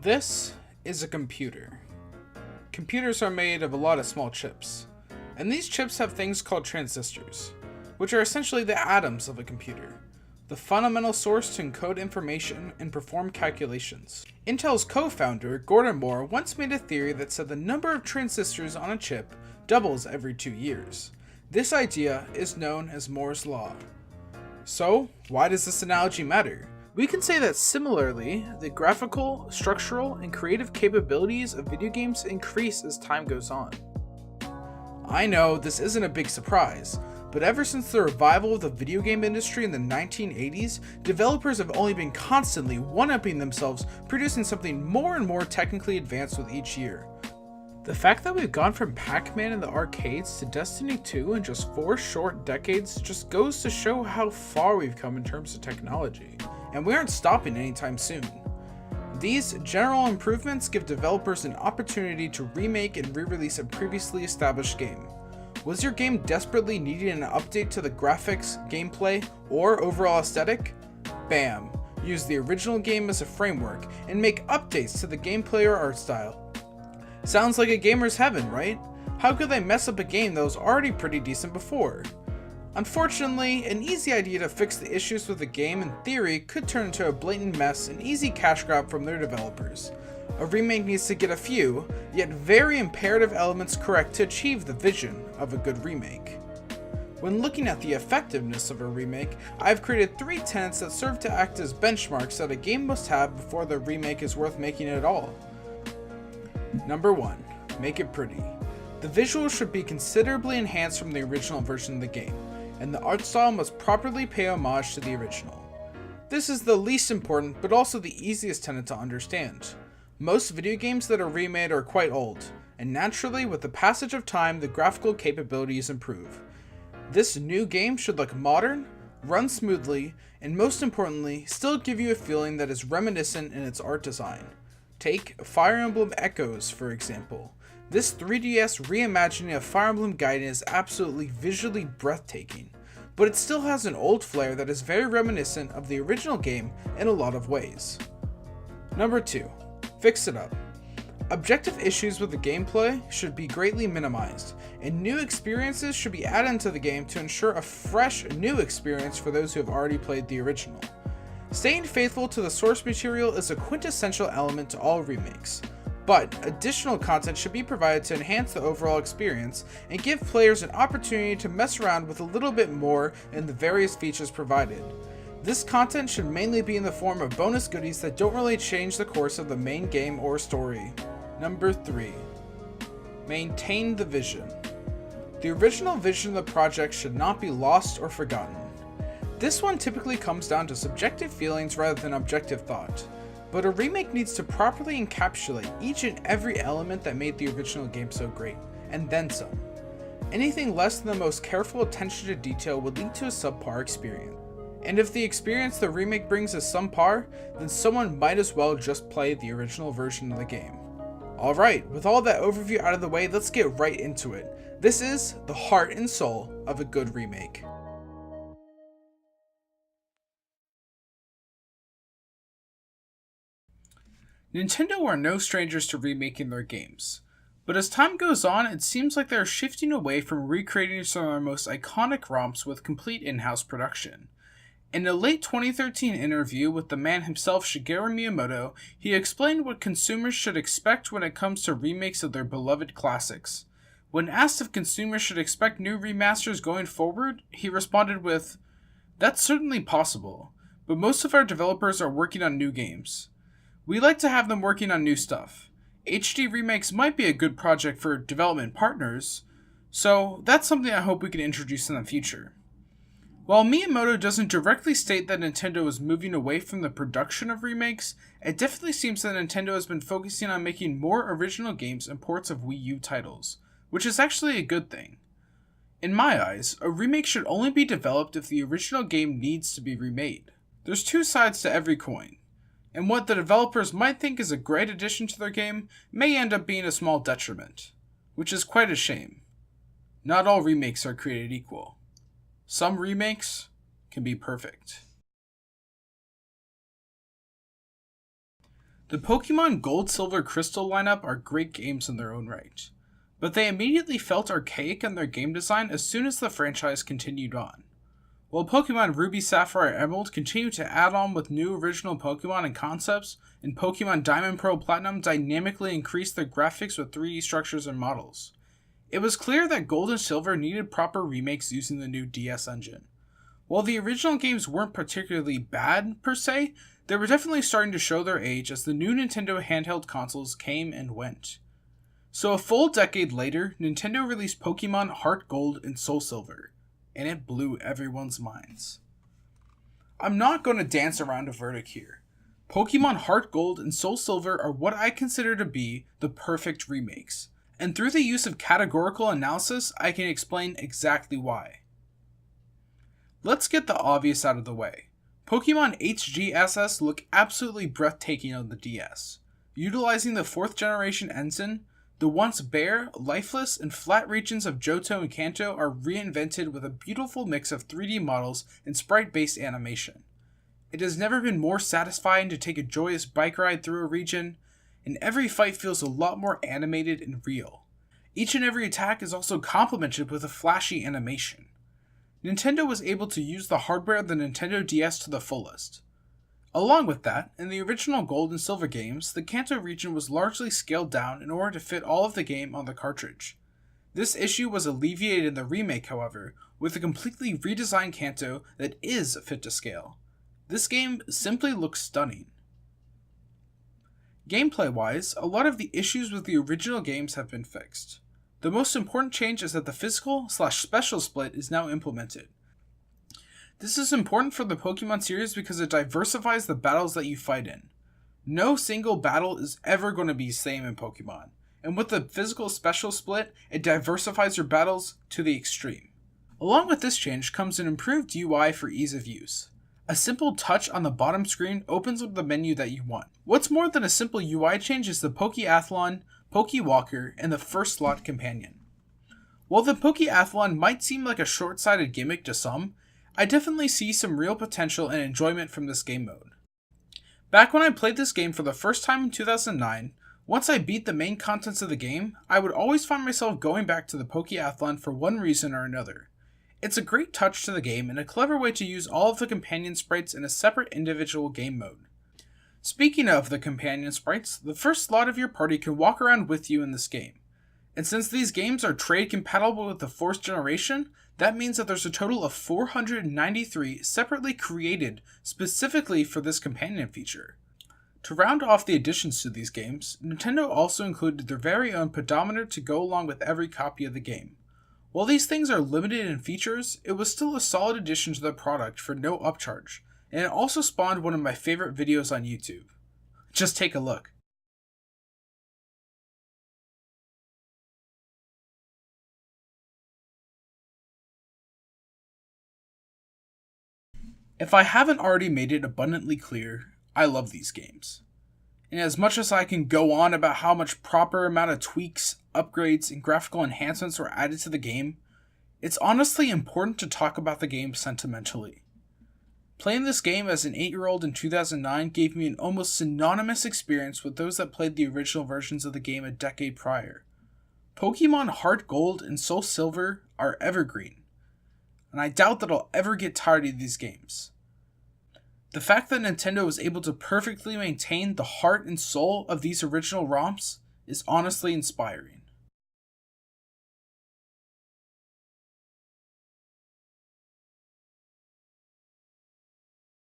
This is a computer. Computers are made of a lot of small chips, and these chips have things called transistors, which are essentially the atoms of a computer, the fundamental source to encode information and perform calculations. Intel's co-founder, Gordon Moore, once made a theory that said the number of transistors on a chip doubles every 2 years. This idea is known as Moore's Law. So, why does this analogy matter? We can say that similarly, the graphical, structural, and creative capabilities of video games increase as time goes on. I know this isn't a big surprise, but ever since the revival of the video game industry in the 1980s, developers have only been constantly one-upping themselves, producing something more and more technically advanced with each year. The fact that we've gone from Pac-Man in the arcades to Destiny 2 in just 4 short decades just goes to show how far we've come in terms of technology, and we aren't stopping anytime soon. These general improvements give developers an opportunity to remake and re-release a previously established game. Was your game desperately needing an update to the graphics, gameplay, or overall aesthetic? Bam! Use the original game as a framework and make updates to the gameplay or art style. Sounds like a gamer's heaven, right? How could they mess up a game that was already pretty decent before? Unfortunately, an easy idea to fix the issues with a game in theory could turn into a blatant mess and easy cash grab from their developers. A remake needs to get a few, yet very imperative elements correct to achieve the vision of a good remake. When looking at the effectiveness of a remake, I've created 3 tenets that serve to act as benchmarks that a game must have before the remake is worth making at all. Number 1. Make it pretty. The visuals should be considerably enhanced from the original version of the game, and the art style must properly pay homage to the original. This is the least important, but also the easiest tenet to understand. Most video games that are remade are quite old, and naturally with the passage of time the graphical capabilities improve. This new game should look modern, run smoothly, and most importantly, still give you a feeling that is reminiscent in its art design. Take Fire Emblem Echoes, for example. This 3DS reimagining of Fire Emblem Gaiden is absolutely visually breathtaking, but it still has an old flair that is very reminiscent of the original game in a lot of ways. Number 2. Fix it up. Objective issues with the gameplay should be greatly minimized, and new experiences should be added into the game to ensure a fresh, new experience for those who have already played the original. Staying faithful to the source material is a quintessential element to all remakes, but additional content should be provided to enhance the overall experience and give players an opportunity to mess around with a little bit more in the various features provided. This content should mainly be in the form of bonus goodies that don't really change the course of the main game or story. Number 3. Maintain the vision. The original vision of the project should not be lost or forgotten. This one typically comes down to subjective feelings rather than objective thought, but a remake needs to properly encapsulate each and every element that made the original game so great, and then some. Anything less than the most careful attention to detail would lead to a subpar experience. And if the experience the remake brings is subpar, then someone might as well just play the original version of the game. Alright, with all that overview out of the way, let's get right into it. This is the heart and soul of a good remake. Nintendo are no strangers to remaking their games, but as time goes on, it seems like they're shifting away from recreating some of their most iconic romps with complete in-house production. In a late 2013 interview with the man himself, Shigeru Miyamoto, he explained what consumers should expect when it comes to remakes of their beloved classics. When asked if consumers should expect new remasters going forward, he responded with, "That's certainly possible, but most of our developers are working on new games. We like to have them working on new stuff. HD remakes might be a good project for development partners, so that's something I hope we can introduce in the future." While Miyamoto doesn't directly state that Nintendo is moving away from the production of remakes, it definitely seems that Nintendo has been focusing on making more original games and ports of Wii U titles, which is actually a good thing. In my eyes, a remake should only be developed if the original game needs to be remade. There's 2 sides to every coin, and what the developers might think is a great addition to their game may end up being a small detriment, which is quite a shame. Not all remakes are created equal. Some remakes can be perfect. The Pokemon Gold, Silver, Crystal lineup are great games in their own right, but they immediately felt archaic in their game design as soon as the franchise continued on. While Pokemon Ruby, Sapphire, Emerald continued to add on with new original Pokemon and concepts, and Pokemon Diamond, Pearl, Platinum dynamically increased their graphics with 3D structures and models, it was clear that Gold and Silver needed proper remakes using the new DS engine. While the original games weren't particularly bad per se, they were definitely starting to show their age as the new Nintendo handheld consoles came and went. So a full decade later, Nintendo released Pokemon Heart Gold and Soul Silver, and it blew everyone's minds. I'm not going to dance around a verdict here. Pokemon Heart Gold and Soul Silver are what I consider to be the perfect remakes, and through the use of categorical analysis, I can explain exactly why. Let's get the obvious out of the way. Pokemon HGSS look absolutely breathtaking on the DS. Utilizing the 4th generation engine, the once bare, lifeless, and flat regions of Johto and Kanto are reinvented with a beautiful mix of 3D models and sprite-based animation. It has never been more satisfying to take a joyous bike ride through a region, and every fight feels a lot more animated and real. Each and every attack is also complemented with a flashy animation. Nintendo was able to use the hardware of the Nintendo DS to the fullest. Along with that, in the original Gold and Silver games, the Kanto region was largely scaled down in order to fit all of the game on the cartridge. This issue was alleviated in the remake, however, with a completely redesigned Kanto that is fit to scale. This game simply looks stunning. Gameplay-wise, a lot of the issues with the original games have been fixed. The most important change is that the physical/special split is now implemented. This is important for the Pokemon series because it diversifies the battles that you fight in. No single battle is ever going to be the same in Pokemon, and with the physical/special split, it diversifies your battles to the extreme. Along with this change comes an improved UI for ease of use. A simple touch on the bottom screen opens up the menu that you want. What's more than a simple UI change is the Pokeathlon, Pokewalker, and the First Slot Companion. While the Pokeathlon might seem like a short-sighted gimmick to some, I definitely see some real potential and enjoyment from this game mode. Back when I played this game for the first time in 2009, once I beat the main contents of the game, I would always find myself going back to the Pokeathlon for one reason or another. It's a great touch to the game and a clever way to use all of the companion sprites in a separate individual game mode. Speaking of the companion sprites, the first slot of your party can walk around with you in this game. And since these games are trade compatible with the 4th generation, that means that there's a total of 493 separately created specifically for this companion feature. To round off the additions to these games, Nintendo also included their very own pedometer to go along with every copy of the game. While these things are limited in features, it was still a solid addition to the product for no upcharge, and it also spawned one of my favorite videos on YouTube. Just take a look. If I haven't already made it abundantly clear, I love these games. And as much as I can go on about how much proper amount of tweaks, upgrades, and graphical enhancements were added to the game, it's honestly important to talk about the game sentimentally. Playing this game as an 8-year-old in 2009 gave me an almost synonymous experience with those that played the original versions of the game a decade prior. Pokemon Heart Gold and Soul Silver are evergreen, and I doubt that I'll ever get tired of these games. The fact that Nintendo was able to perfectly maintain the heart and soul of these original ROMs is honestly inspiring.